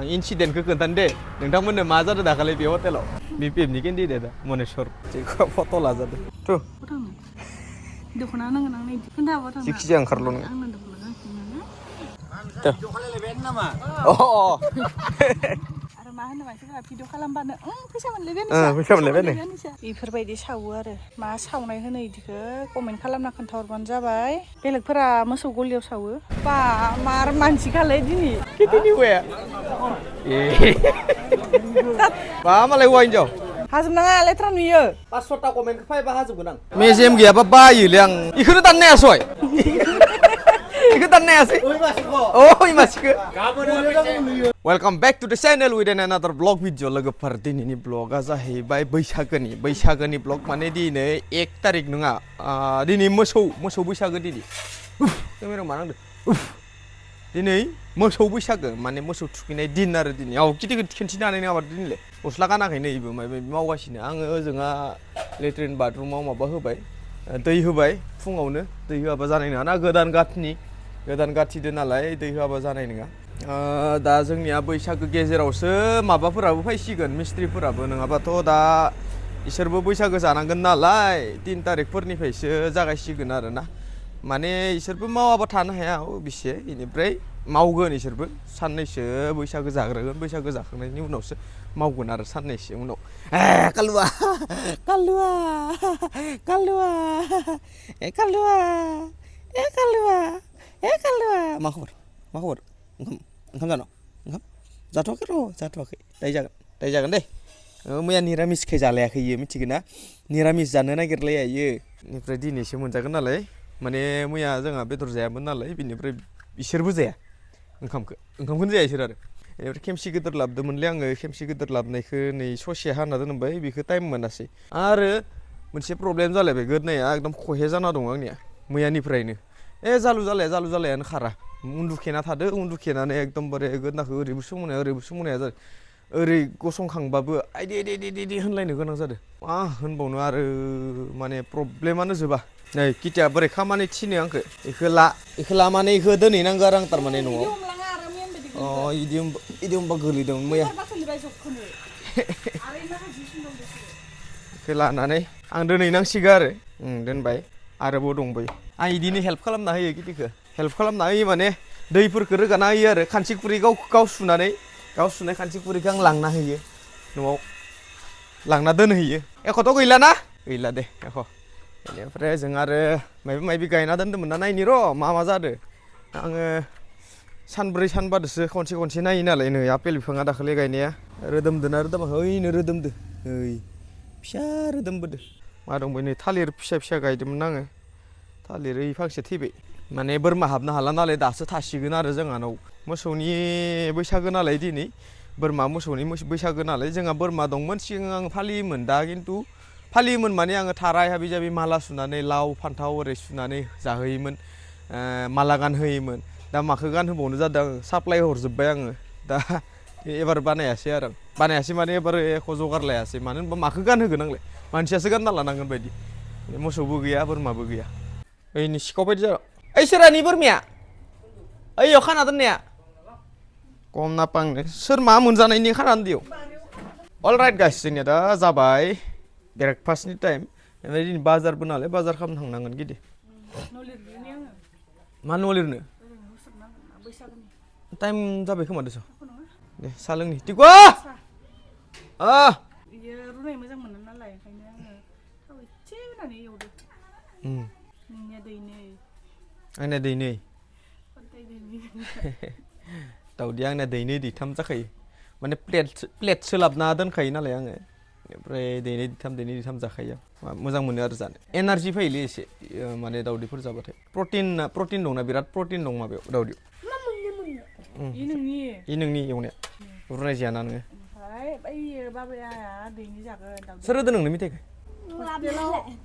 आं इनसिडेन्टखौ खोन्थानो दे नोंथांमोननो मा जादों दाखालि बे हटेलाव बिपिएफनि केन्डिडेटआ मनेस्वर जेखौ फट' लाजादों थु दख'ना नांगोन आंनो इदि खोन्थाबा थांना जिखिजाया ओंखारल' नोङो आंनो दख'ना गांसे आरो मा होनो मानसिफोरा भिडिअ खालामबानो फैसा मोनलायबाय फैसा मोनलायबाय नो बेफोरबायदि सावो आरो मा सावनाय होनो इदिखौ कमेन्ट खालामना खोन्थाहरबानो जाबाय बेलेगफोरा मोसौ गलियाव सावो बा मार मानसिखालाय दिनै खेथिनि हौवाया बा मालाय हौवा हिनजाव हाजोबनाङा लेथ्रा नुयो 500टा कमेन्टखौ फायबा हाजोबगोन आं मेजेम गैयाबा बायोलै आं इखौनो दाननो हायासै इखौ दाननो हायासै ओइ मासिखौ वेलकाम बैक टू द channel with another blog video लोगोफोर दिनैनि ब्लगा जाहैबाय बैसागोनि ब्लग माने दिनै 1 तारिख नङा दिनै मोसौ बैसागो दिनै केमेरायाव मा नांदों दिनै मोसौ बैसागो माने मोसौ थुखैनाय दिन आरो दिनै किति खिन्थिनो हानाय नङा दिनैलाय गस्ला गानाखैनो इबो माबा मावगासिनो आङो ओजोंहा लेट्रिन बाथरुमाव माबा होबाय दै होबाय फुङावनो दै होआबा जानाय नङा ना गोदान गाथिदो नालाय दै होआबा जानाय नङा दा जोंनिया बैसागो गेजेरावसो माबाफोराबो फैसिगोन मिस्ट्रिफोराबो नङाबाथ' दा इसोरबो बैसागो जानांगोन नालाय 3 तारिखफोरनिफ्रायसो जागायसिगोन आरो ना माने इसोरबो मावाबा थानो हाया बेसे इनिफ्राय मावगोन इसोरबो साननैसो बैसागो जाग्रोगोन बैसागो जाखांनायनि उनावसो मावगोन आरो साननैसो उनाव कालुआ मा खबर ओंखाम जानो ओंखाम जाथ'वाखै दाय जागोन दे मैया निरामिसखाय जालायाखै इयो मिथिगोन ना निरामिस जानो नागिरलाया इयो बेनिफ्राय दिनैसो मोनजागोन नालाय माने मैया जोंहा बेदर जायामोन नालाय बिनिफ्राय इसोरबो जाया ओंखामखौनो जाया इसोर आरो बेनिफ्राय खेमसि गिदिर लाबोदोंमोनलै आङो खेमसि गिदिर लाबोनायखौ नै ससे हाना दोनबाय बेखौ टाइम मोनासै आरो मोनसे प्रब्लेम जालायबाय गोदनाया एकदम खहे जाना दं आंनिया मैयानिफ्रायनो जालु जालायानो खारा उन्दुखेना थादो उन्दुखेनानै एकदमबारे गोदनाखौ ओरैबो सोमोनाया जादों ओरै गसंखांबाबो आइदि होनलायनो गोनां जादों मा होनबावनो आरो माने प्रब्लेमानो जोबा नै किटिया बोरै खामानि थिनो आंखो इखो लानानै इखो दोनहैनांगौ आरो आं थारमाने न'आव इदि होनबा गोलैदोंमोन मैया इखो लानानै आं दोनहैनांसिगौ आरो दोनबाय आरोबाव दंबायो आं इदिनो हेल्प खालामना होयो किटिखौ हेल्प खालामना होयो माने दैफोरखौ रोगाना होयो आरो खानसि खुरै गाव सुनाय खानसि खुरैखौ आं लांना होयो न'आव लांना दोनहैयो एख'थ' गैला दे एख' बेनिफ्राय जों आरो माबा गायना दोन्दोंमोन ना नायनि र' मा जादों आङो सानब्रै सानबादोसो खनसे नायो नालाय नै आपेल बिफाङा दाखालि गायनाया रोदोमदोना रोदोमाखै ओइनो रोदोमदो फिसा रोदोमबोदो मा दंबाय नै थालिर फिसा गायदोंमोन आङो थालिर फांसे थैबाय माने बोरमा हाबनो हाला नालाय दासो थासिगोन आरो जोंहानाव मोसौनि बैसागो नालाय दिनै मोसौनि बैसागो नालाय जोंहा बोरमा दंमोन सिगां आं फालियोमोन माने आङो थाराय हाबि जाबि माला सुनानै लाव फान्थाव ओरै सुनानै जाहोयोमोन माला गानहोयोमोन दा माखौ गानहोबावनो जादों आङो साप्लाय हरजोब्बाय आङो दा एबार बानायासै माने एबार एख' जगार लायासै मानो होनबा माखौ गानहोगोन आंलाय मानसियासो गानना लानांगोन बायदि मोसौबो गैया बोरमाबो गैया ओइनि सिखाव बायदि जाबाय ओइ सोरानि बोरमाया ओइयाव खाना दोननाया गम ना पांनो सोर मा मोनजानायनि खाना दोनदियाव अलराइट गाइस जोंनिया दा जाबाय ब्रेकफास्टनि टाइम ओमफ्राय दिनै बाजारबो नालाय बाजार खालामनो थांनांगोन गिदि मा न' लिरनो टाइम जाबाय खोमा दस' दे साहा लोंनि टिकु रुनाय मोजां मोनो नालाय ओंखायनो आङो थाव एसे होनानै एवदो नोंनिया आंना दैनै दाउदैया आंना दैथाम जाखायो माने प्लेट सोलाबना दोनखायो नालाय आङो ओमफ्राय दैथाम जाखायो मोजां मोनो आरो जानो एनार्जि फैयोलै एसे माने दाउदैफोर जाबाथाय प्रटिन दंना बिराद प्रटिन दं माबायाव दाउदैयाव नोंनि एवनाया रुनाय जायाना नोङो सोर होदों नोंनो मेथाइखौ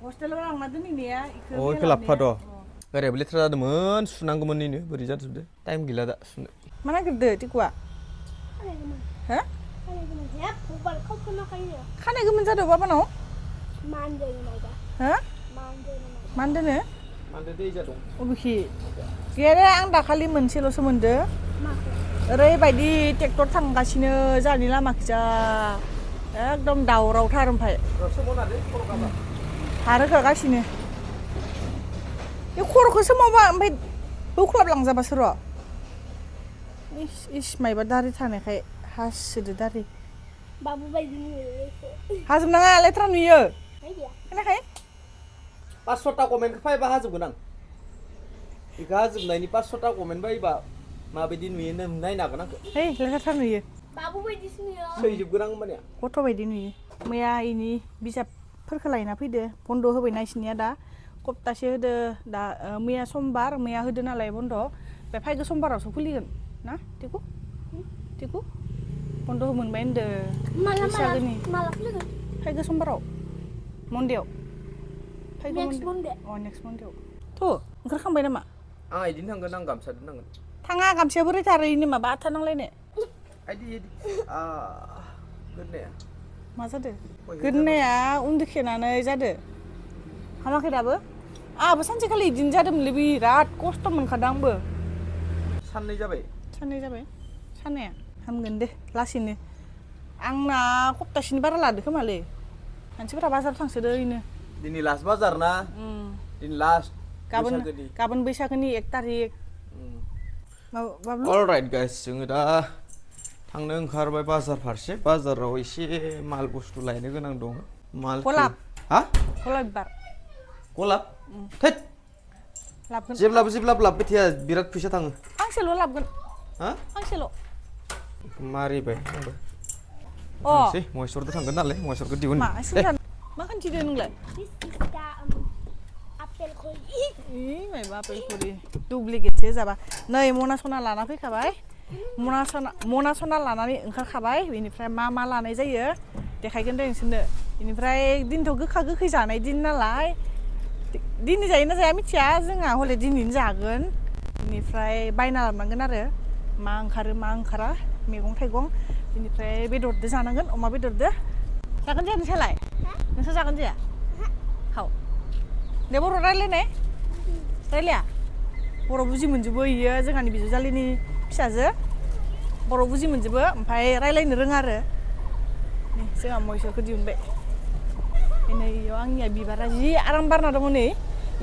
हस्टेलाव लांना दोनहैनाया इखौ लाबफाद' गारियाबो लेथ्रा जादोंमोन सुनांगौमोन नैनो बोरै जाजोबदो टाइम गैला दा सुनो मा नागिरदो टिकुआ खानाय गोमोन जादों बाबानाव मानदोनो अबेखि गैया आं दाखालि मोनसेल'सो मोनदो ओरैबायदि ट्रेक्टर थांगासिनो जानि लामाखिजा एकदम दावरावथार ओमफ्राय हारोगागासिनो बे खर'खौसो माबा ओमफ्राय बौख्लाबलांजाबासो र' इस मायबा दारि थानायखाय हासोदो दारि बाबु बायदि नुयो हाजोबनाङा लेथ्रा नुयो खोनायाखै 500टा कमेन्ट फायबा हाजोबगोन आं बेखौ हाजोबनायनि 500टा कमेन्ट फायबा माबायदि नुयो नों नायनो हागोन आंखौ है लेथ्रा नुयो बाबु बायदिसो नुयो सैजोबगोन आं माने गथ' बायदि नुयो मैया इनि बिजाबफोरखौ लायना फैदो बन्द' होबायना इसनिया दा सप्तासे होदो दा मैया समबार मैया होदो नालाय बन्द' बे फैगौ समबारावसो खुलिगोन ना टिकु बन्द' मोनबाय होनदो माला फैगोन फैगौ समबाराव मन्डेयाव फैगौ नेक्स्ट मन्डे नेक्स्ट मन्डेयाव थ' ओंखारखांबाय नामा आं इदिनो थांगोन आं गामसा दोननांगोन थाङा गामसाया बोरै थारैनो माबा आथा नांलायनो इदि गोदनाया मा जादो गोदनाया उन्दुखेनानै जादो हामाखै दाबो आंहाबो सानसेखालि इदिनो जादोंमोनलै बिराद खस्थ' मोनखादों आंबो साननै जाबाय साननाया हामगोन दे लासैनो आंना सप्तासेनि बारा लादो खोमालै मानसिफोरा बाजाराव थांसोदो ओरैनो दिनै लास्ट बाजार ना दिनै लास्ट गाबोन बैसागोनि 1 तारिख अलराइट गाइस जोङो दा थांनो ओंखारबाय बाजार फारसे बाजाराव एसे माल बुस्थु लायनो गोनां दं माल गलाब हा गलाब बिबार गलाब थैद लाबगोन जेब्लाबो लाबबाय थाया बिराद फैसा थाङो फांसेल' लाबगोन हा फांसेल' मारिबाय आंबो अ सै महेश्वरदो थांगोन नालाय महेश्वरखौ दिहुन मा खान्थिदो नोंलाय आपेल खय मायबा आपेल खरि दुप्लिकेटसो जाबा नै मना सना लाना फैखाबाय मना सना लानानै ओंखारखाबाय बेनिफ्राय मा लानाय जायो देखायगोन दे नोंसोरनो बेनिफ्राय दिनथ' गोखा गोखै जानाय दिन नालाय दिनै जायोना जाया मिथिया जोंहा हले दिनैनो जागोन बेनिफ्राय बायना लाबोनांगोन आरो मा ओंखारो मा ओंखारा मैगं थाइगं बेनिफ्राय बेदरदो जानांगोन अमा बेदरदो जागोन जाया नोंसालाय नोंसोर जागोन जाया हाव दे बर' रायलाया बर' बुजि मोनजोबो इयो जोंहानि बिजावजालिनि फिसाजो बर' बुजि मोनजोबो ओमफ्राय रायलायनो रोङा आरो जोंहा महेश्वरखौ दिहुनबाय नै इयाव आंनिया बिबारा जि आराम बारना दङ नै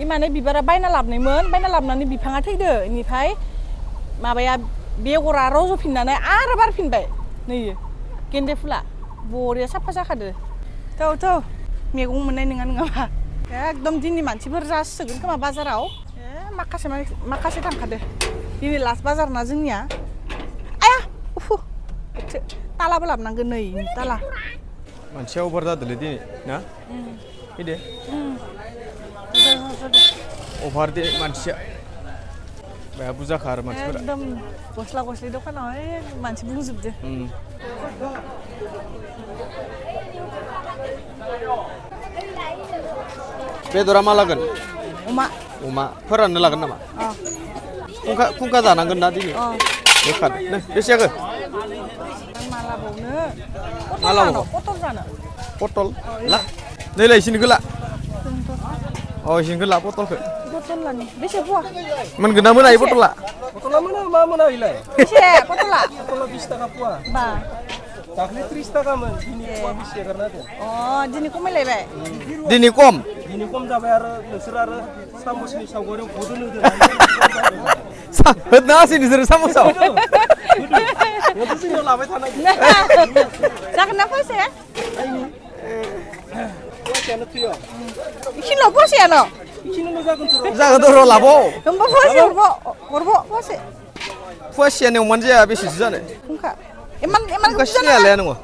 इ माने बिबारा बायना लाबोनायमोन बायना लाबोनानै बिफाङा थैदो बेनिफ्राय माबाया बेगरा रज'फिननानै आरो बारफिनबाय नै गेन्दे फुला बरिया साफा जाखादो थ' मैगं मोननाय नङाबा एकदम दिनै मानसिफोर जासोगोन खोमा बाजाराव माखासे थांखादो दिनै लास्ट बाजार ना जोंनिया आया उफु तालाबो लाबोनांगोन नै ताला मानसिया अभार जादोंलै दिनै ना फैदो अभार दे मानसिया बाया बुरजाखा आरो मानसिफोरा एकदम गस्ला दखानाव मानसि बुंजोबदो बेदरा मा लागोन अमा फोराननो लागोन नामा खुंखा जानांगोन ना दिनै बेखार बेसे जागोन मा लाबावनो पटल जानो पटल ला नैलाय इसिनिखौ ला इसिनिखौ ला पटलखौ लानि बेसे फुवा मोनगोन ना मोनायो पटला मोना मा मोना इलाय बेसे पटला 20 थाखा फुवा बा दाख्लै 30 थाखामोन दिनै फुवा 20 एगारना होदों दिनै खमायलायबाय दिनै खम जाबाय आरो नोंसोर आरो सामसनि सावगारियाव गदोन होदों होदनाङासै नोंसोरो सामसाव जोंनियाव लाबाय थानाय जागोन ना फैसाया फुवासेयानो थैयो इखिनिल' फैसायानो इखिनिल' जागोनथ' जागोन र' लाबाव होमबा फैसा हरबो फैसा फुवासेयानो एवमान जाया बेसेसो जानो फुंखा इमान फुंखा सिनायालाया नोङो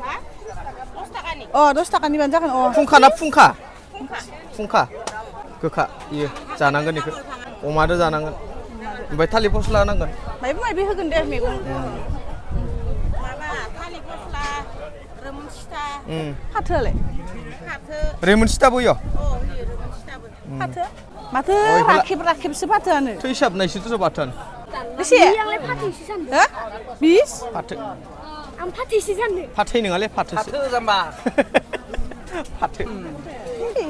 10 थाखानिबानो जागोन फुंखा ना फुंखा गोखा इयो जानांगोन इखो अमादो जानांगोन ओमफ्राय थालिर फस्ला नांगोन मायबा होगोन दे मैगं माबा थालिर फस्ला रोमोनसिथा फाथोआलाय रेमोनसिथाबो इयो फाथो माथो राखेबसो फाथोआनो थै हिसाबनायसोथ' बाथोन बेसे आंलाय फाथैसो सानदों 20 फाथो आं फाथैसो सानदों फाथै नङालै फाथोसो फाथो जाम्बा फाथो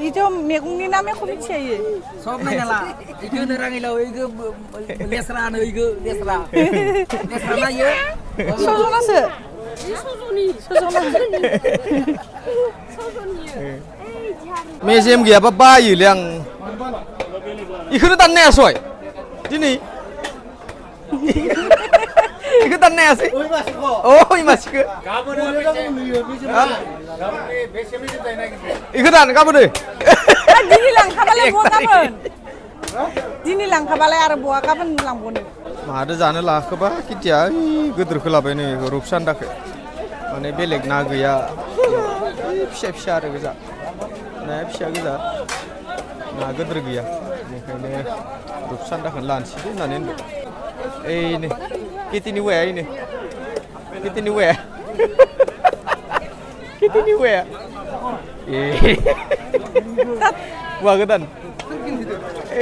itu मैगंनि नाम एख' मिथिया इयो सब नायनाला इखो नोराङिलाव इखो लेस्रा लेस्रा नायो 서준아서 소준이. 서준아. 소준이. 에이, 잘. मेजेम गैयाबा बायोलै आं इखौनो दाननो हायासै दिनै 이거 दाननो हायासै ओइ मासिखो 이거 दान गाबोनो दिनै लांखाबालाय बहा गाबोन दिनै लांखाबालाय आरो बहा गाबोन लांबावनो मादो जानो लाखोबा केटिया गोदोरखौ लाबाय नै रुपसान्दाखौ माने बेलेग ना गैया फिसा फिसा आरो गोजा नाया फिसा गोजा ना गोदोर गैया बेनिखायनो रुपसान्दाखौनो लानोसै होननानै होनबाय ओइनो केटिनि हौवाया ओइनो केटिनि हौवाया केटिनि हौवाया ए हौवा गोदान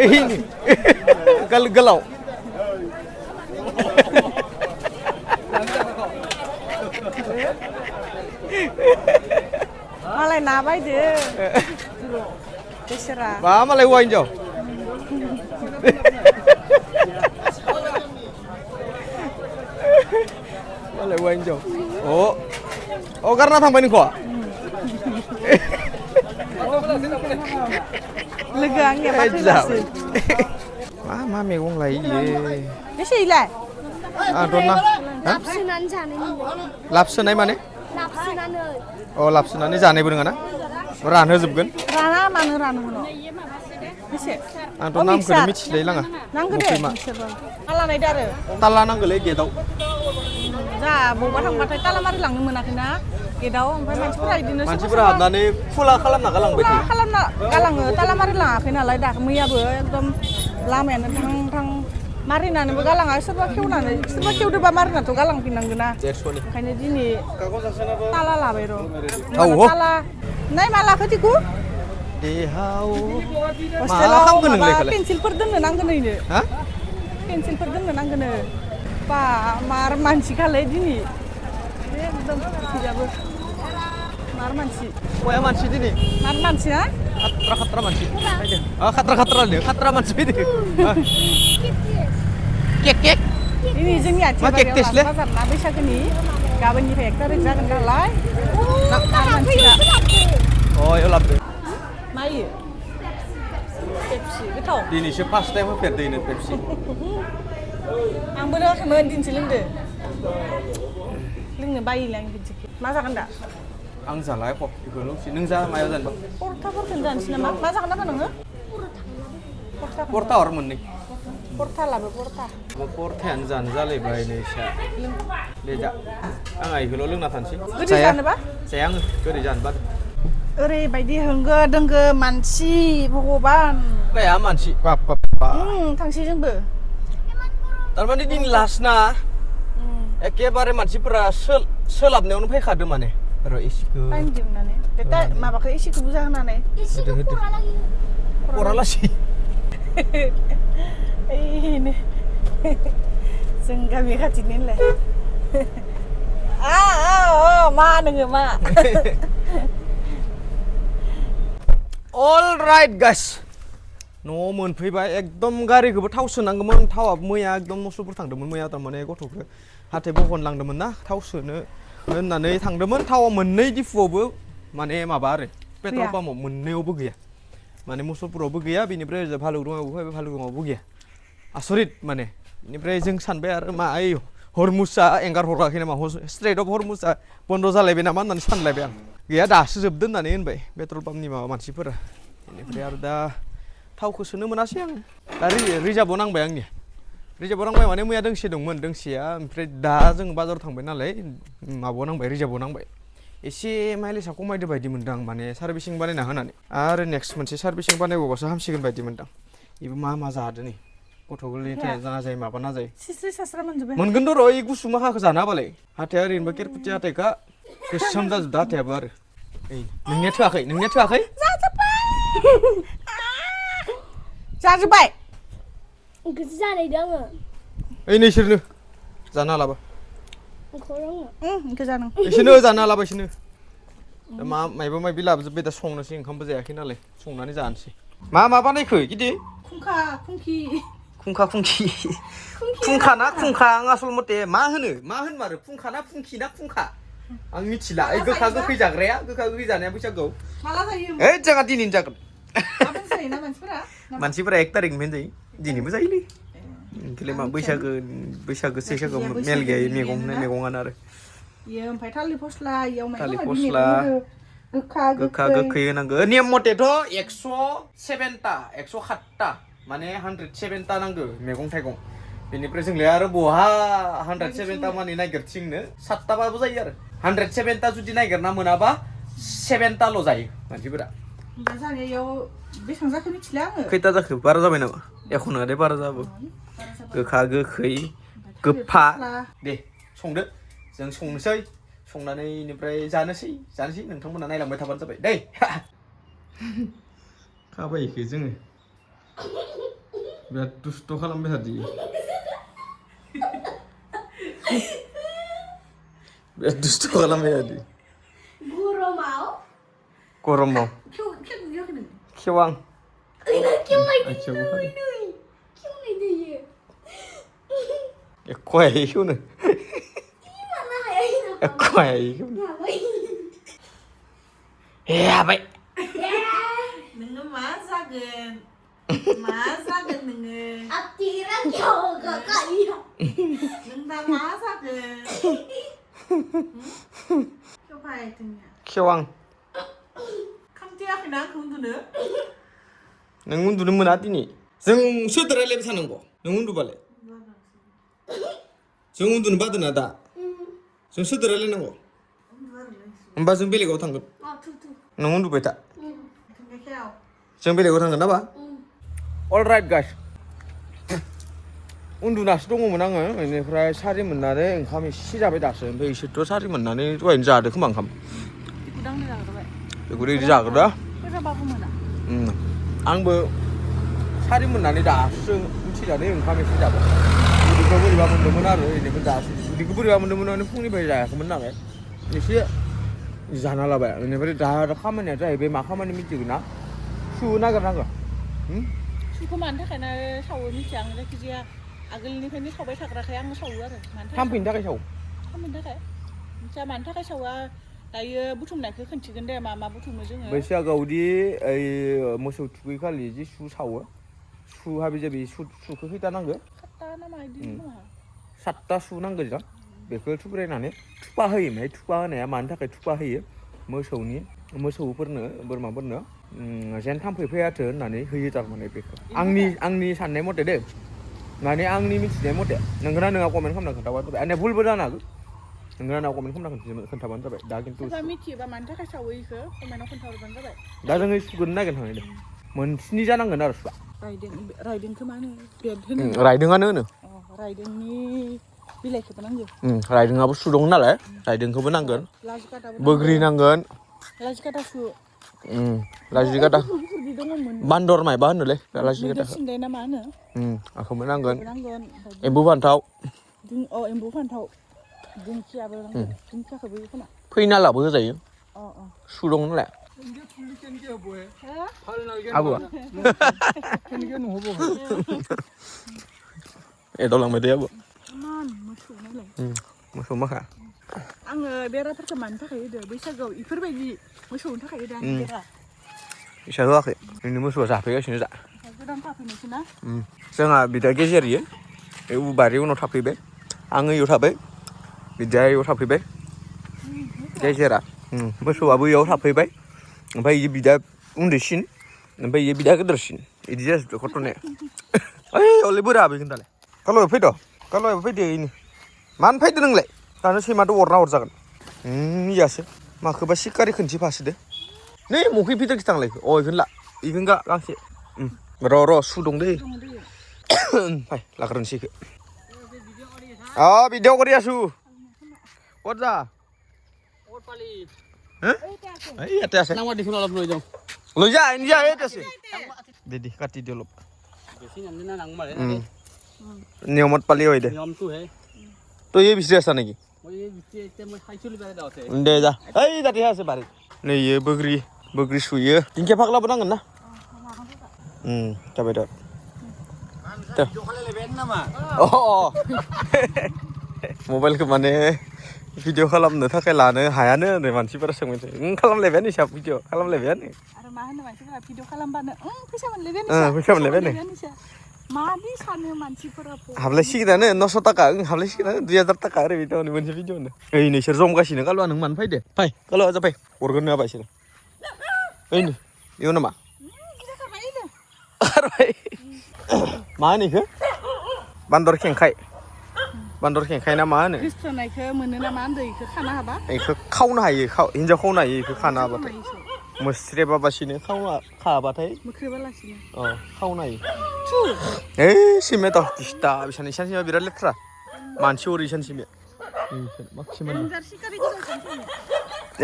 ओइनो गोलाव मालाय ना बायदो बेसेरा मा मालाय हौवा हिनजाव मालाय हौवा हिनजाव अ गारना थांबाय नोंखौ लोगो आंनिया बाथैलासो मा मैगं लायो इयो बेसे इलाय आंथ' ना 납치난 자는. लाबसोनाय माने 납치나는. अ लाबसोनानै जानायबो नङा ना रानहोजोबगोन राना मानो रानो मोनो बेसे आंथ' नामखौनो मिथिलाय लाङा नांगौ दे बिसोरबो आलानायदो आरो ताला नांगौलै गेटआव जा बबा थांबाथाय तालामारि लांनो मोनाखैना गेटआव ओमफ्राय मानसिफोरा इदिनो मानसिफोरा हाबनानै खुला खालामना गालांबाय मा थायो खालामना गालाङो तालामारि लाङाखै नालाय दा मैयाबो एकदम लामायानो थां मारिनानैबो गालाङा सोरबा खेवदोबा मारिनाथ' गालांफिननांगोन ना 150नि ओंखायनो दिनै ताला लाबाय र' औ ताला नाय मा लाखो दिखु देहाव मा हस्टेलाव खालामगोन नोंलाय माबा इखौलाय पेन्सिलफोर दोननो नांगोन इनो हा पेन्सिलफोर दोननो नांगोन बा मार मानसि खालाय दिनै एकदम बिजाबो मार मानसि हौवाया मानसि दिनै मार मानसि ना खात्रा मानसि फैदों खात्रा मानसि फैदों केक दिनै जोंनि मा केक आथिबारियाव टेस्टलै? बाजार ना बैसागोनि गाबोननिफ्राय 1 थारिख जागोन नालाय मार मानसिया अ इयाव लाबोदो मा इयो पेपसि गोथाव दिनैसो फार्स्ट टाइम होफेरदो इनो पेपसि आंबो लोङाखैमोन दिनैसो लोंदो लोंनो बायोलाय आं बिदिखौ मा जागोन दा आं जाला एख' बेखौ लोंसै नों जा मायाव जानोबा परथाफोरखौनो जानोसै नामा मा जागोन नामा नोङो परथा हर मोननै परथा लाबो परथा परथायानो जानो जालायबाय नै इसा दे जा आंहा इखौल' लोंना थानोसै गोदै जानोबा जाया आङो गोदै जानो बादो ओरैबायदि होंगो दोंगो मानसि भगबान काया मानसि बाप थांसै जोंबो थारमाने दिन लास्ट ना एखेबारे मानसिफोरा सोलाबनायावनो फैखादो माने र' एसेखौ टाइम दिहुननानै दा माबाखौ एसेखौ बुरजा होनानै 이시고 보라라기. परालासि ओइनो जों गामि खाथिनिलाय मा नोङो मा अल राइट गाइस न'आव मोनफैबाय एकदम गारिखौबो थाव सोनांगौमोन थावाबो मैया एकदम मसलपुर थांदोंमोन मैया थारमाने गथ'खौ हाथाय बखनलांदोंमोन ना थाव सोनो होननानै थांदोंमोन थावा मोननै दिफुआवबो माने माबा आरो पेट्रल पाम्पआव मोननैयावबो गैया माने मसलपुरावबो गैया बेनिफ्राय ओरैजा भालुकदुङावबो फैबाय भालुकदुङावबो गैया आसरित माने बेनिफ्राय जों सानबाय आरो मा ओइ हरमुसआ एंगार हराखै नामा स्ट्रेट अफ हरमुसआ बन्द' जालायबाय नामा होननानै सानलायबाय आं गैया दासो जोबदो होननानै होनबाय पेट्रल पाम्पनि माबा मानसिफोरा बेनिफ्राय आरो दा थावखौ सोनो मोनासै आं दा रिजार्भआव नांबाय आंनि रिजार्भआव नांबाय माने मैया दोंसे दंमोन दोंसेया ओमफ्राय दा जों बाजाराव थांबाय नालाय माबायाव नांबाय रिजार्भआव नांबाय एसे माइलेजआ खमायदो बायदि मोनदों आं माने सार्भिसिं बानायना होनानै आरो नेक्स्ट मोनसे सार्भिसिं बानायबावबासो हामसिगोन बायदि मोनदों बेबो मा जादो नै गथ' गोरलैनि जाना जायो माबा ना जायो सिस्रि सास्रा मोनजोबबाय मोनगोन र' ओइ गुसु माखाखौ जाना होबालाय हाथाया ओरैनोबा केरकुथि हाथायखा गोसोम जाजोबदो हाथायाबो आरो ओइ नोंनिया थोआखै जाजोब्बाय 그지 자네랑은. ओइ नोंसोरनो जाना लाबा 그러는. इखौ जानो इसोरनो जाना लाबा इसोरनो दा मायबा मायबि लाबोजोब्बाय दा संनोसै ओंखामबो जायाखै नालाय संनानै जानोसै मा बानायखो गिदि खुंखा खुंखि फुंखा फुंखि फुंखाना फुंखा आं आसल मथे मा होनमारो फुंखाना फुंखिना फुंखा आं मिथिला ओइ गोखा गोखै जाग्राया गोखा गोखै जानाया बैसागुआव माला जायो ओइ जोंहा दिनैनो जागोन गाबोन जायोना मानसिफोरा 1 तारिखनिफ्रायनो जायो दिनैबो जायोलै ओंखायलाय मा बैसागो सैसागो मेल गैया मैगङानो आरो इयो ओमफ्राय थालिर फस्ला इयाव थालिर फस्ला गोखा गोखै होनांगौ नियम मथेथ' 107ता 107ता माने 107ता नांगौ मैगं थाइगं बेनिफ्राय जोंलाय आरो बहा 107ता माने नागिरथिंनो 7ताबाबो जायो आरो 107ता जुदि नागिरना मोनाबा 7ताल' जायो मानसिफोरा जानायाव बेसेबां जाखो मिथिला आङो खैता जाखो बारा जाबाय नामा एख' नङा दे बारा जाबो गोखा गोखै गोफा दे संदो जों संनोसै संनानै इनिफ्राय जानोसै नोंथांमोना नायलांबाय थाबानो जाबाय दै खाबायखो जोङो बिराद दुस्थ' खालामबाय थादि बिराद दुस्थ' खालामबाय थादि गरमाव खेवां एख' हायैखौनो हाबाय नोङो मा जागोन नोङो नों दा मा जागोन खेवां खामथेयाखैना आंखौ उन्दुनो नों उन्दुनो मोना दिनै जों सोरदो रायलायबाय थानांगौ नों उन्दुबालाय जों उन्दुनो बादोना दा जों सोरदो रायलायनांगौ होमबा जों बेलेगाव थांगोन नों उन्दुबाय था जों बेलेगाव थांगोन नाबा अलराइट गाइस उन्दुनासो दङमोन आङो बेनिफ्राय सारि मोननानै ओंखाम एसे जाबाय दासो ओमफ्राय इसोरथ' सारि मोननानै दहायनो जादो खोमा ओंखाम बेखौ रेडि जाग्रोदा आंबो सारि मोननानै दासो उथिनानै ओंखाम एसे जाबाय उदैखौ बोरैबा मोन्दोंमोन आरो बेनिफ्राय दासो उदैखौ बोरैबा मोन्दोंमोन माने फुंनिफ्राय जायाखैमोन नालाय एसे जाना लाबाय बेनिफ्राय दा खामानिया जाहैबाय मा खामानि मिथिगौ ना सुनो नागिरनांगौ सुखौ मानि थाखाय सावो मिथिया आं जायखिजाया आगोलनिफ्रायनो सावबाय थाग्राखाय आं सावो आरो थाम्फैनि थाखाय सावो खामानि थाखाय मिथिया मानि थाखाय सावा दायो बुथुमनायखौ खोन्थिगोन दे मा बुथुमो जोङो बैसागोआवदि ओइ मोसौ थुखैखालि जि सु सावो सु हाबि जाबि सुखौ खैथा नांगौ 7ता सु नांगौ जों बेखौ थुब्रायनानै थुफा होयो ओमफ्राय थुफा होनाया मानि थाखाय थुफा होयो मोसौफोरनो बोरमाफोरनो जेन थाम्फै फैयाथो होननानै होयो थारमाने बेखौ आंनि साननाय मथे दे माने आंनि मिथिनाय मथे नोंगोना नोंहा कमेन्ट खालामना खोन्थाबानो जाबाय आंनिया भुलबो जानो हागौ नोंगोना नोंहा कमेन्ट खालामना खोन्थाबानो जाबाय दा खिन्थु मिथियोबा मानि थाखाय सावो इखौ कमेन्टआव खोन्थाहरबानो जाबाय दा जोङो सुगोन नागिरनो थांनाय दे मोनस्नि जानांगोन आरो सुआ रायदोंखौ मा होनो रायदोंआनो होनो रायदोंनि बिलाइखौबो नांगौ रायदोंआबो सु दं नालाय रायदोंखौबो नांगोन बोग्रि नांगोन लाजिकाटा सु लाजिकाटा बान्दर मायबा होनोलै लाजिकाटा सिन्दाय ना मा होनो आखौबो नांगोन एम्बु फान्थाव एम्बु फान्थाव दिंखियाबो नांगोन दिंखियाखौबो खोमा फैना लाबो होजायो सु दं नालाय आबो एदावलांबाय दे आबो मोसौ माखा आङो बेराफोरखौ मानि थाखाय होदो बैसागोआव इफोरबायदि मोसौनि थाखाय होदो आं बेरा फैसा होआखै नोंनि मोसौआ जाफैगासिनो दा गोदान थाफैनोसै ना जोंहा बिदा गेजेर इयो बारि उनाव थाफैबाय आङो इयाव थाबाय बिदाया इयाव थाफैबाय गेजेरा मोसौआबो इयाव थाफैबाय ओमफ्राय इयो बिदा उन्दैसिन ओमफ्राय इयो बिदा गिदिरसिन बिदि जाजोबदों घटनाया ओइ हले बोरै हाबैगोन दालाय गाल'याव फैद' इनो मानो फैदो नोंलाय दानो सैमाथ' अरना हरजागोन इयासो माखोबा सिखारि खोनसे फासोदो नै मखै फिथारखि थांलायखो इखौनो ला इखौनो गांसे र' सु दं दै फाय लाग्रोनोसै इखो भिडिअ কৰি আছো ক'ত যা ইয়াতে আছে নামৰ দেখোন অলপ লৈ যাওঁ লৈ যা এনে যা ইয়াতে আছে দে কাটি দি অলপ বেছি নাম না নাং মাৰে নিয়মত পালি হয় দে নিয়মটো হে তই এই বিচৰি আছা নেকি মই এই বিচৰি এতিয়া মই খাইছিলো বাৰে দাওতে দে যা এই যাতে আছে বাৰি नै ইयो बोग्रि सुयो दिंखिया फाग्लाबो नांगोन ना जाबाय दा Oh. Mobile kemana? Video खालामनो थाखाय लानो हायानो होननाय मानसिफोरा सोंबाय खालामलायबाय नी साब भिडिअ खालामलायबाय नी आरो मा होनो मानसिफोरा भिडिअ खालामबानो फैसा मोनलायबाय फैसा मोनलायबाय नी मादि सानो मानसिफोरा हाबलायसिगोनानो 900 टाका हाबलायसिगोनानो 2000 टाका ओरै बिदिनो मोनसे भिडिअनो ओइ नोंसोर जमगासिनो कालुआ नों मानो फैदो फै कालुआ जा फै हरगोन नोङा बायसोर ओइ नो इयो नामा खारबाय मा होनो इखो बान्दर खेंखाय ना मा होनो गोसथोनायखौ मोनो नामा होनदो इखो खाना हाबा इखो खावनो हायो हिनजाव खावनो हायो इखो खाना हाबाथाय मोस्रेबाबासिनो खाबाथाय मोख्रेबालासिनो खावनो हायो ओइ सिमे थ' दिस्टा बिसानि सानसिमा बिराद लेथ्रा मानसि अरि सानसिमे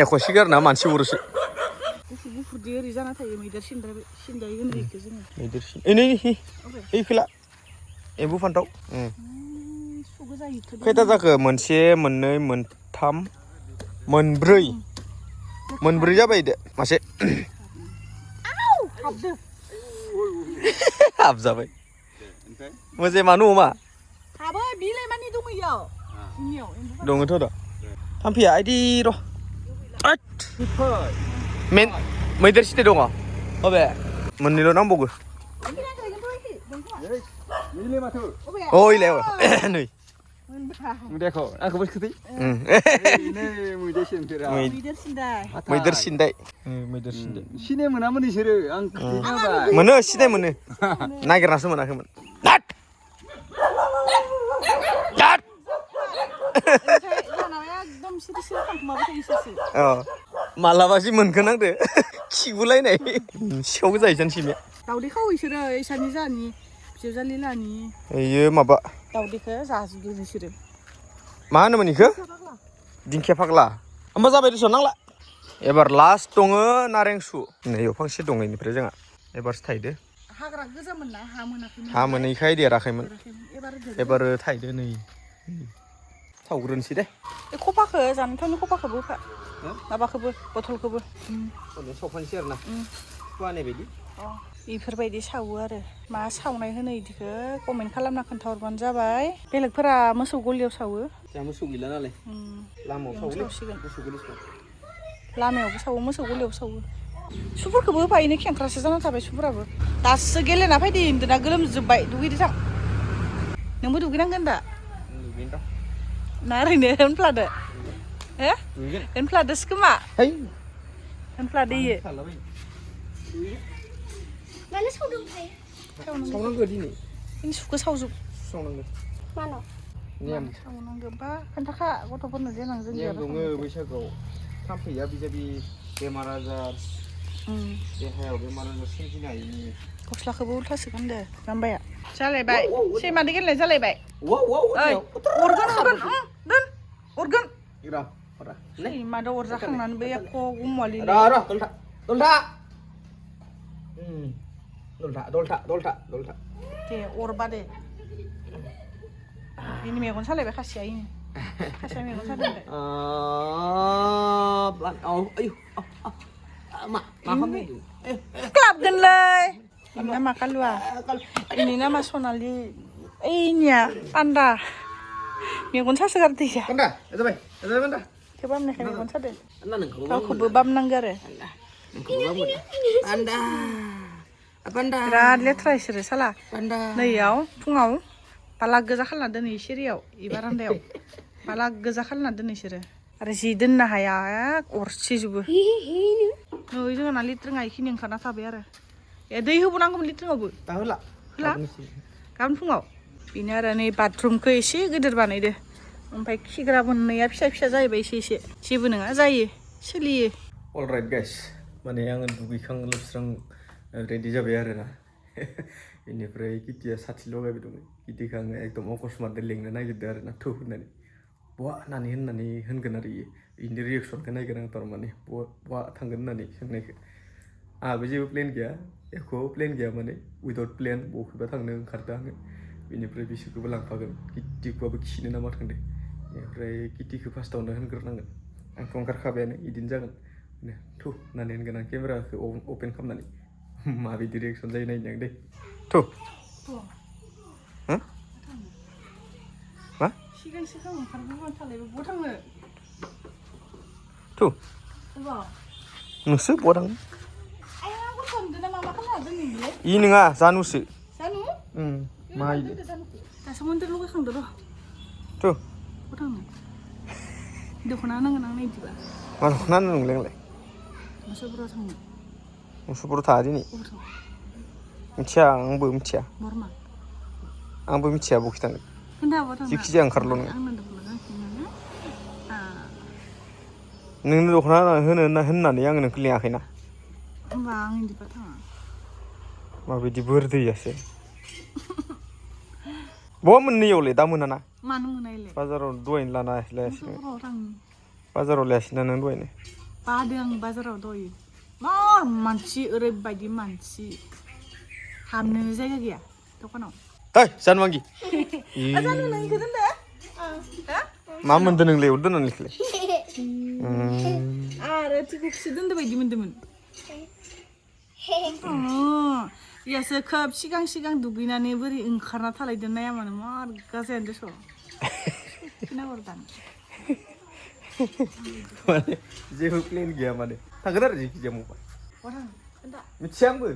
एख' सिगारना मानसि अरोसो गुफुरदि ओरै जाना थायो मैदेर सिन्दाय होनो इखो जोङो मैदेर नै ओइ खोला एम्बु फान्थाव खैथा जाखो मोनसे मोननै मोनथाम मोनब्रै जाबाय दे मासे हाबजाबाय मोजे मानो अमा हाबो बिलाइ मानि दङ इयाव दङथ' दा थाम्फैया आइदि र' मैदेर सिटे दङ अबे मोननैल' नांबावगौ ओइलाय नै देखो आंखौ बसखोथै मैदेर सिन्दाय सिनाय मोनामोन इसोरो आं मोनो सिनाय मोनो नागिरनासो मोनाखैमोन मालाबासो मोनगोन आंदो खिगुलायनाय सिखाव गोजायै जानसिमे दाउदै खावो इसोरो इसानि जानि बिजावजालि लानि इयो माबा दाउदैखौ जाजोबो बिसोरो मा होनोमोन इखो दिंखिया फाग्ला होमबा जाबाय दस' नांला एबार लास्ट दङ नारें सु नैयाव फांसे दङ इनिफ्राय जोंहा एबारसो थायदो हाग्रा गोजामोन ना हा मोनाखैमोन हा मोनैखाय देराखैमोन एबार थायदो नै सावग्रोनोसै दे बे खफाखौ जानो थावनि खफाखौबो होफा माबाखौबो बथलखौबो सावफानोसै आरो ना फुवानाय बायदि बेफोरबायदि सावो आरो मा सावनाय होनो इदिखौ कमेन्ट खालामना खोन्थाहरबानो जाबाय बेलेगफोरा मोसौ गलियाव सावो जोंहा मोसौ गैला नालाय लामायाव सावसिगोन मोसौ गलियाव लामायावबो सावो मोसौ गलियावबो सावो सुफोरखौबो होफायोनो खेंख्रासो जाना थाबाय सुफोराबो दासो गेलेना फैदो उन्दुना गोलोमजोब्बाय दुगैदो थां नोंबो दुगैनांगोन दा ना ओरैनो होनफ्लादो होनफ्लादोसो खोमा होनफ्लादो इयो मानो सावदों ओमफ्राय सावनांगौ दिनै सुखौ सावजोब सावनांगौ मानो नेम सावनांगौबा खोन्थाखा गथ'फोरनो देनां जों नेम दङ बैसागोआव थाम्फैया बिजाबि बेमार आजार देहायाव बेमार आजार सोमजिनो हायिनि गस्लाखौबो उल्थासो गानदो जाम्बाया जालायबाय सैमादो गेलेनाय जालायबाय ओइ अरगोन सैमादो अरजाखांनानै बे एख' गुमालि दलथा दे अरबा दे बेनि मेगन सालायबाय खासिया मेगन सालायबाय क्लाबगोनलै इनि नामा कालुआ इनि नामा सनालि ओइनिया पान्दा मेगन सासोगारदो इया थेवबो आमनायखाय मेगन सादो गावखौबो बामनांगौ आरो बिराद लेथ्रा इसोरो साला नैयाव फुङाव बाला गोजा खालामना दोनो सिरियाव इ बारान्दायाव बाला गोजा खालामना दोनो इसोरो आरो जि दोननो हाया अरसिजोबो नै जोंना लिट्रिङा इखिनि ओंखारना थाबाय आरो दै होबावनांगौमोन लिट्रिङावबो होला गाबोन फुङाव बेनो आरो नै बाथरुमखौ एसे गिदिर बानायदो ओमफ्राय खिग्रा मोननैया फिसा जाहैबाय एसे जेबो नङा जायो सोलियो अलराइट गाइस माने आङो दुगैखां लोबस्रां रेडि जाबाय आरोना बेनिफ्राय किटिया साथि लगायबाय दङ किटिखौ आङो एकदम अकस्मात लिंनो नागिरदों आरोना थौ होननानै बहा होननानै होनगोन आरो इनि रिएक्सनखौ नायगोन आं थारमाने बहा थांगोन होननानै सोंनायखौ आंहाबो जेबो प्लेन गैया एख' प्लेन गैया माने उइदाउट प्लेन बबेबा थांनो ओंखारदों आङो बेनिफ्राय बिसोरखौबो लांफागोन किटिखौबो खिनो नामा थांदों बेनिफ्राय किटिखौ फार्स्टआवनो होनग्रोनांगोन आंथ' ओंखारखाबायानो बिदिनो जागोन थौ होननानै होनगोन आं केमेराखौ अपेन खालामनानै माबायदि रिएक्सन जायो नायनो आं दे थौ सिगां ओंखारबोबाय थालायबो बहा थांनो थु अबाव नोंसो बहा थाङो आया गथ' हमदों ना मा खालामना दोननो बियो इ नङा जानुसो जानु मा दासो मन्दिर लगायखांदो र' थु बहा थांनो दख'ना नांगोन आंनो इदिबा मा दख'ना नोंलाय मोसौफोराव थांनो मुसुफोराव थाङा दिनै बहा थांनो मिथिया आंबो मिथिया बरमा आंबो मिथिया बखि थांगोन खोन्था बहा थांनो जेखिजाया ओंखारल' नोङो आंनो दख'ना गांसे नोंनो दख'ना होननानै आङो नोंखौ लिङाखैना होमबा आं इदिबा थाङा माबायदि बोर दैयासो बहा मोननैयावलाय दा मोनाना मानो मोनायले बाजाराव दहायनो लाना लायासै मोसौफोराव थांनो बाजाराव लायासैना नों दहायनो बादों आं बाजाराव दहाय मार मानसि ओरैबायदि मानसि हाबनो जायगा गैया दखानाव ओइ जानमांगि जानु नों इखो दोनदो मा मोनदों नोंलाय अर दोननानैलाय आरो थिखौसो दोनदो बायदि मोनदोंमोन इयासो खोब सिगां दुगैनानै बोरै ओंखारना थालायदों नाया मानो मार गाजायानो दस' खिनाहरदां माने जेबो प्लेन गैया माने थांगोन आरो जेखिजाया मबाइल बहा थांनो खोन्था मिथिया आंबो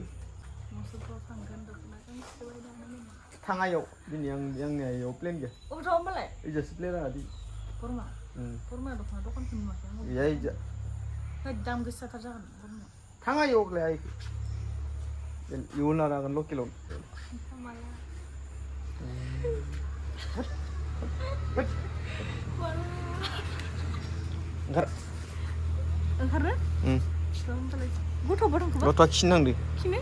मोसौफ्राव थांगोन दख'ना गांसे बायनानै थाङायाव दिनै आंनि आइयाव प्लेन गैया अबाव होमबालाय इजासो प्लेना दि बोरमा दख'ना दखानखौ नुवाखै गैया इजा दाम गोसाथार जागोन बोरमा थाङायाव अब्ला आइखौ इयुन लानो हागोन लकेलाव ओंखारो गथ'बो दंखोबा गथ'आ खिनांदो खिनो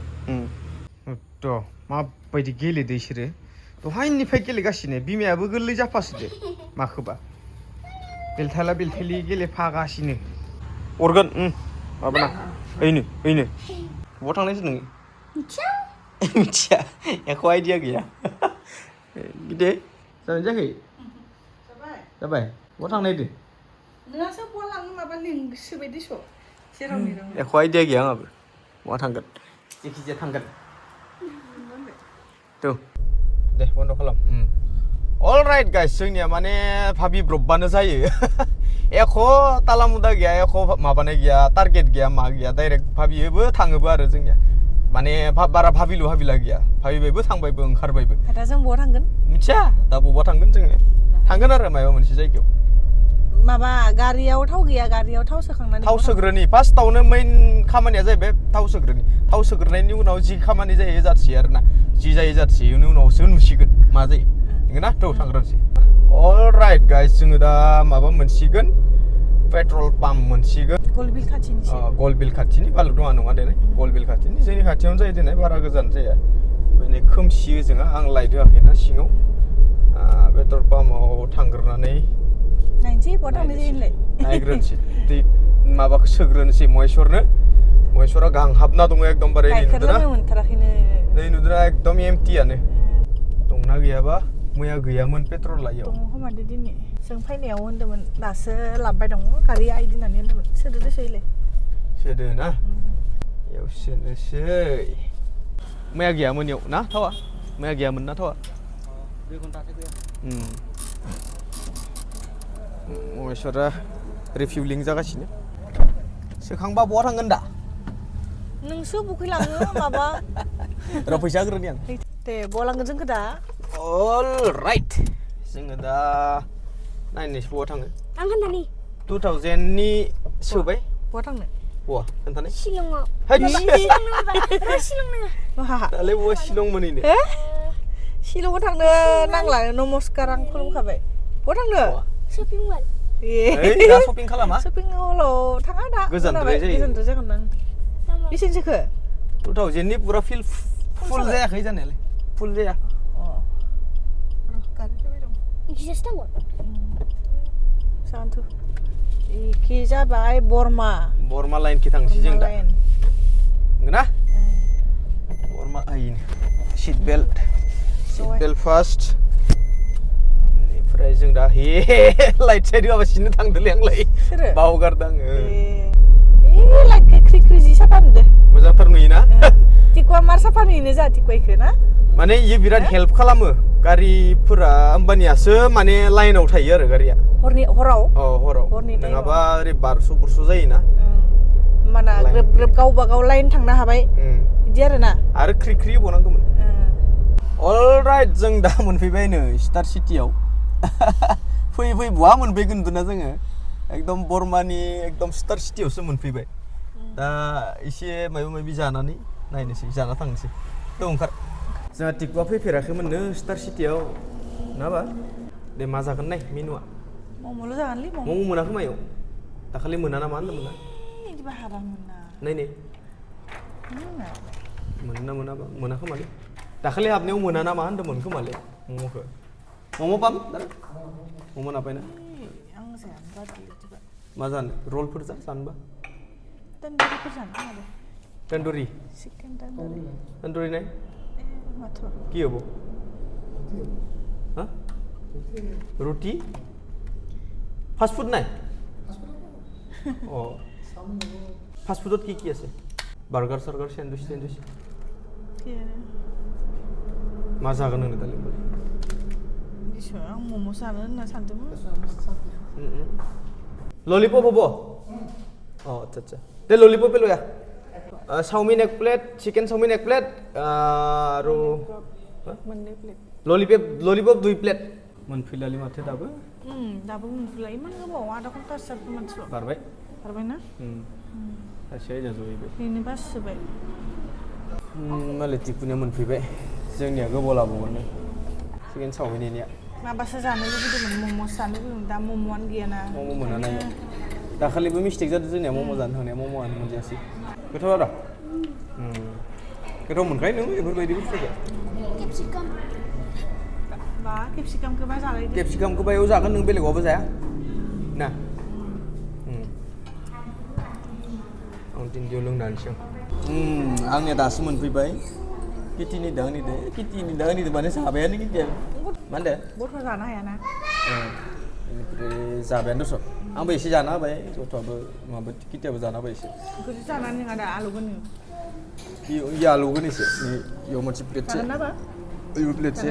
थ' माबायदि गेलेदो इसोरो दहायनिफ्राय गेलेगासिनो बिमायाबो गोरलै जाफासोदो माखोबा बेलथाला बेलथालि गेलेफागासिनो अरगोन माबाना ओइनो बहा थांनायसो नोङो मिथिया एख' आइडिया गैया गिदे जाबाय जायाखै जाबाय बहा थांनायदो नोंहासो बहा लाङो माबा लिंसोबाय दिस' जेराव मेराव एख' आइडिया गैया आंहाबो बहा थांगोन जेखिजाया थांगोन थ' दे बन्द' खालाम अलराइट गाइस जोंनिया माने भाबिब्रबबानो जायो एख' ताला मुदा गैया एख' माबानाय गैया टारगेट गैया मा गैया डाइरेक्ट भाबियोबो थाङोबो आरो जोंनिया माने बारा भाबिला गैया भाबिबायबो थांबायबो ओंखारबायबो दा जों बहा थांगोन मिथिया दा बबा थांगोन जोङो थांगोन आरो माबा मोनसे जायगायाव माबा गारियाव थाव गैया गारियाव थाव सोखांनानै थाव सोग्रोनि फार्स्टआवनो मेइन खामानिया जाहैबाय थाव सोग्रोनि थाव सोग्रोनायनि उनाव जि खामानि जायो जाथियो आरोना जि जायो जाथियो बेनि उनावसो नुसिगोन मा जायो नंगौना थ' थांग्रोनोसै अलराइट गाइस जोङो दा माबा मोनसिगोन पेट्रल पाम्प मोनसिगोन गलबिल खाथिनि बालुदङा नङा देनाय गलबिल खाथिनि जोंनि खाथियावनो जायो देनाय बारा गोजान जाया माने खोमसियो जोंहा आं लाइट होआखैना सिङाव पेट्रल पाम्पआव थांग्रोनानै नायनोसै बहा थांनाय जायोलाय नायग्रोनोसै दै माबाखौ सोग्रोनोसै महेश्वरा गांहाबना दङ एकदमबारे नै नुदोंना एकदम एमटियानो दंना गैयाबा मैया गैयामोन पेट्रला इयाव दङ खोमादो दिनै जों फैनायाव होन्दोंमोन दासो लाबबाय दङ गारिया इदि होननानै होन्दोंमोन सोदो दसैलै सोदो ना इयाव सोनोसै मैया गैयामोन इयाव ना थावा मैया गैयामोन ना थावा 2 घन्टासो गैया महेश्वरा रिफिउलिं जागासिनो सोखांबा बहा थांगोन दा नोंसो बुखैलाङो माबा र' फैसा होग्रोनि आं दे बहा लांगोन जोंखौ दा अलराइट जोङो दा नायनोसै बहा थाङो आं खोन्थानि 2000नि सोबाय बहा थांनो बहा खोन्थानाय शिलंआव शिलं नङा दालाय बहा शिलं मोनैनो शिलंआव थांनो नांला नमस्कार आं खुलुमखाबाय बहा थांनो शपिं मल दा शपिं खालामा शपिं मलाव थाङा दा गोजानद्राय जागोन आं बेसेनसोखो 2000नि पुरा फुल जायाखै जानायालाय फुल जाया गारि फैबाय दं इखिसो थांगोन सानथु इखि जाबाय बरमा लाइनखि थांसै जों दा नंगौना बरमा आइन सीट बेल्ट फार्स्ट बेनिफ्राय जों दा हे लाइट साइड होआबासिनो थांदोलै आंलाय बावगारदों आङो लाइट ख्रि ख्रि जि साफा नुदो मोजांथार नुयोना टिकुआ मार साफा नुयोनो जा टिकुइखो ना माने इयो बिराद हेल्प खालामो गारिफोरा होमबानियासो माने लाइनाव थायो आरो गारिया हराव हराव हरनि नङाबा ओरै बारस' जायोना माना ग्रोब ग्रोब गावबा गाव लाइन थांनो हाबाय बिदि आरोना आरो ख्रि ख्रि बनांगौमोन अलराइट जों दा मोनफैबाय नै स्टार सिटियाव फैयै फैयै बहा मोनफैगोन ना जोङो एकदम बर्मानि एकदम स्टार सिटियावसो मोनफैबाय दा एसे माबा माबि जानानै नायनोसै जाना थांनोसै थ' ओंखार जोंहा टिकुआ फैफेराखैमोननो स्टार सिटियाव नङाबा दे मा जागोन नाय मेनुआ मम'ल' जागोनलै मम' मोनाखै मायाव दाखालि मोना ना मा होनदोंमोन ना बिदिबा हाबा मोना नाय मोनना मोनाबा मोना खोमालै दाखालि हाबनायाव मोना ना मा होनदोंमोन खोमालै मम'खौ मम' पाम मम' नापायना आं जाया बिदिबा मा जानो रलफोर जानोबा तन्दुरिफोर जानो खोमालै तंदूरी चिकेन तन्दुरि तंदूरी नहीं माथो की हो वो हाँ रोटी फास्ट फूड नहीं ओ फास्ट फूडत की আছে बार्गार सार्गार सैंडविच मा जागोन होनो दालाय बिसो आं मम' जानो होनना सानदोंमोन लॉलीपॉप होबो अ अच्छा दे लॉलीपॉप पे लो या चाउमिन एक प्लेट चिकेन चाउमिन एक प्लेट आरो मोननै प्लेट लॉलीपॉप 2 प्लेट मोनफैलालै माथो दाबो दाबो मोनफैला इमान गोबाव आधा घन्टासो मोनसेल' बारबायना सासेया जाजोबबाय बेनो बासोबाय मालाय टिकुनिया मोनफैबाय जोंनिया गोबाव लाबावगोन चिकेन चाउमिननिया माबासो जानो लुबैदोंमोन मम'सो जानो लुबैदोंमोन दा मम'आनो गैयाना मम' मोना नायो दाखालिबो मिस्टेक जादों जोंनिया मम' जानो थांनाया मम'आनो मोनजायासै गोथाव आरो गोथाव मोनखायो नों बेफोरबायदि बुस्थुखौ केपसिकाम मा केपसिकामखौ मा जालायदो केपसिकामखौ बायाव जागोन नों बेलेगावबो जाया ना आं दिन्दियाव लोंनानैसै आंनिया दासो मोनफैबाय किटिनि दा आंनिदो माने जाबायानो किटिया मा होनदो बरफा जानो हायाना बेनिफ्राय जाबायानो दस' आंबो एसे जाना होबाय गथ'आबो माबा किटियाबो जाना होबाय एसे बेखौसो जानानै नोंहा दा आलुगोन इयो आलुगोन एसे इयाव मोनसे प्लेटसे जागोन ना बा इयो प्लेटसे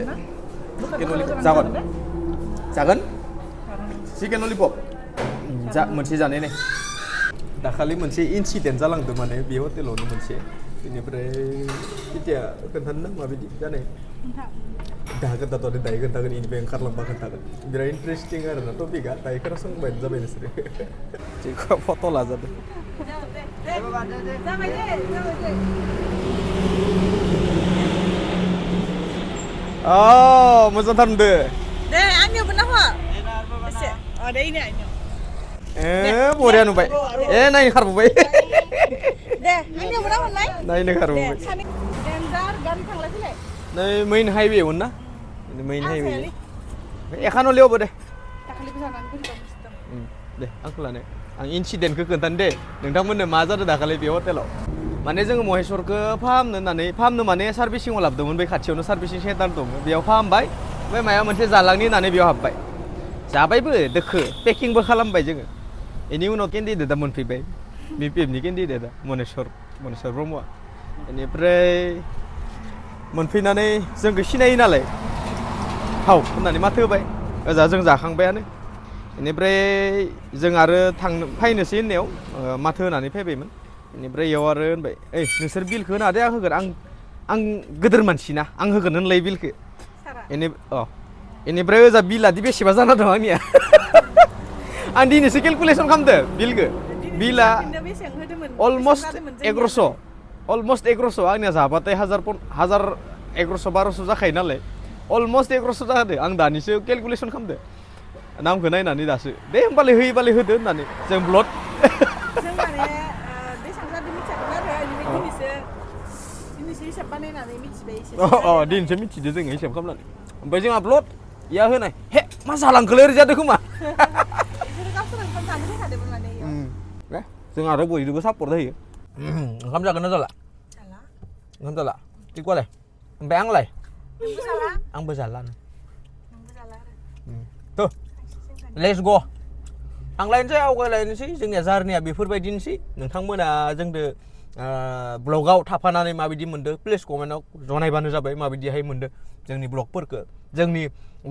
जागोन चिकेन ललिपप मोनसे जानाय नाय दाखालि मोनसे इनसिडेन्ट जालांदों माने बे हटेलावनो मोनसे बेनिफ्राय किटिया खोन्थानो ना माबायदि जानाय दा खोन्थाथ'वाखै दायो खोन्थागोन इनिफ्राय ओंखारलांबा खोन्थागोन बिराद इन्टारेस्टिं आरो ना टपिकआ दायो खोनासंबायानो जाबाय नोंसोरो जेखौ फट' लाजादों मोजांथार होनदो दे आंनियावबो नामा एसे दे आंनियाव बरिया नुबाय नायनो खारबोबाय दे आंनियावबो नाहरलाय नायनो खारबोबाय डेन्जार गारि थांलाय फैलाय नै मेइन हाइवेमोन ना मेइन हाइवे एखानो लियावबो दे दाखालिबो जानानै फैदों दे आंखौ लानो आं इनसिडेन्टखौ खोन्थानो दे नोंथांमोननो मा जादों दाखालि बे हटेलाव माने जोङो महेश्वरखौ फाहामनो माने सार्भिसिङाव लाबोदोंमोन बै खाथियावनो सार्भिसिं सेन्टार दङ बेयाव फाहामबाय ओमफ्राय माबा मोनसे जालांनि होननानै बेयाव हाबबाय जाबायबो दोखो पेकिंबो खालामबाय जोङो बेनि उनाव केन्डिडेटआ मोनफैबाय BPFनि केन्डिडेटआ मनेश्वर ब्रह्मआ बेनिफ्राय मोनफैनानै जोंखौ सिनायो नालाय हाव होननानै माथो होबाय ओजा जों जाखांबायानो बेनिफ्राय जों आरो फैनोसै होननायाव माथो होनानै फैबायमोन बेनिफ्राय इयाव आरो होनबाय ओइ नोंसोर बिलखौ होना दे आं होगोन आं गोदोर मानसिना आं होगोन होनलाय बिलखौ बेनिफ्राय ओजा बिलादि बेसेबा जाना दं आंनिया आं दिनैसो केलकुलेसन खालामदो बिलखौ बिला अलमस्ट 1100 आंनिया जाबाथाय 1100-1200 जाखायो नालाय अलमस्ट 1100 जादों आं दानिसो केलकुलेसन खालामदो नामखौ नायनानै दासो दे होमबालाय होयोबालाय होदो होननानै जों ब्लड जों माने बेसेबां जादों मिथियाखैमोन आरो दिनैसो हिसाब बानायनानै मिथिबाय एसे दिनैसो मिथिदो जोङो हिसाब खालामनानै ओमफ्राय जोंहा ब्लड इया होनाय हे मा जालांखोलै ओरै जादों खोमा जों आरो बयजोंबो सापर्ट होयो ओंखाम जागोन ना जाला ओंखाम जाला टिकुआलाय ओमफ्राय आंलाय आंबो जाला थ' लेट्स ग थांलायनोसै आवगायलायनोसै जोंनिया जारनिया बेफोरबायदिनोसै नोंथांमोना जोंदो ब्लगाव थाफानानै माबायदि मोनदों प्लिज कमेन्टआव जनायबानो जाबाय माबायदिहाय मोनदों जोंनि ब्लगफोरखौ जोंनि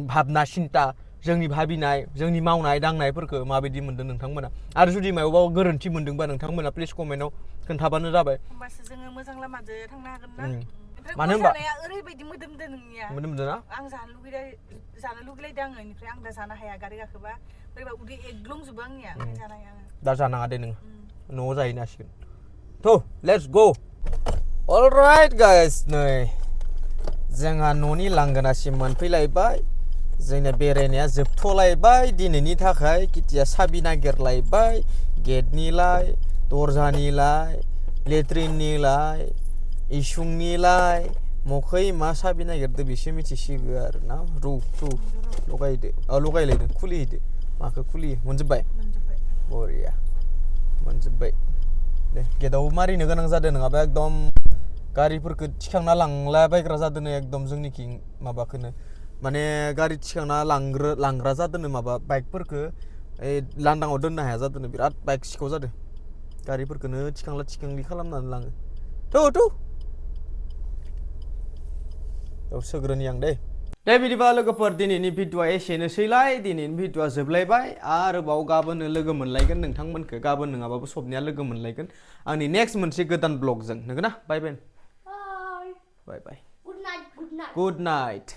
भाबना सिन्ता जोंनि भाबिनाय जोंनि मावनाय दांनायफोरखौ माबायदि मोनदों नोंथांमोना आरो जुदि मायावबा गोरोन्थि मोनदोंबा नोंथांमोना प्लिज कमेन्टआव खोन्थाबानो जाबाय होमबासो जोङो मोजां लामाजों थांनो हागोन ना मानो होनबा ओरैबायदि मोदोमदो नोंनिया मोदोमदो ना आं जानो लुगैलायदों आङो इनिफ्राय आं दा जानो हाया गारि गाखोबा बोरैबा उदै एग्लंजोबो आंनिया जानो हाया आङो दा जानाङा दे नोङो न'आव जाहैनांसिगोन थ' लेट्स गो अलराइट गाइस नै जोंहा न'नि लांगोनासिम मोनफैलायबाय जोंना बेरायनाया जोबथ'लायबाय दिनैनि थाखाय किटिया साबि नागिरलायबाय गेटनिलाय दरजानिलाय लेट्रिननिलाय इसुंनिलाय मखै मा साबि नागिरदो बिसो मिथिसिगो आरो ना लगायलायदों खुलिहैदो माखौ खुलियो मोनजोब्बाय बरिया मोनजोब्बाय दे गेटआव मारिनो गोनां जादों नङाबा एकदम गारिफोरखौ थिखांना लांलाबायग्रा जादों एकदम जोंनिखि माबाखौनो माने गारि थिखांना लांग्रा जादों माबा बाइकफोरखौ लांदाङाव दोननो हाया जादों बिराद बाइक सिखाव जादों गारिफोरखौनो थिखांलि खालामनानै लाङो सोग्रोनि आं दे बिदिबा लोगोफोर दिनैनि भिडिअआ एसेनोसैलाय दिनैनि भिडिअआ जोबलायबाय आरोबाव गाबोन लोगो मोनलायगोन नोंथांमोनखौ गाबोन नङाबाबो सबनिया लोगो मोनलायगोन आंनि नेक्स्ट मोनसे गोदान ब्लगजों नंगौ ना बाय बाय Bye. बाय Good night. Good night. Good night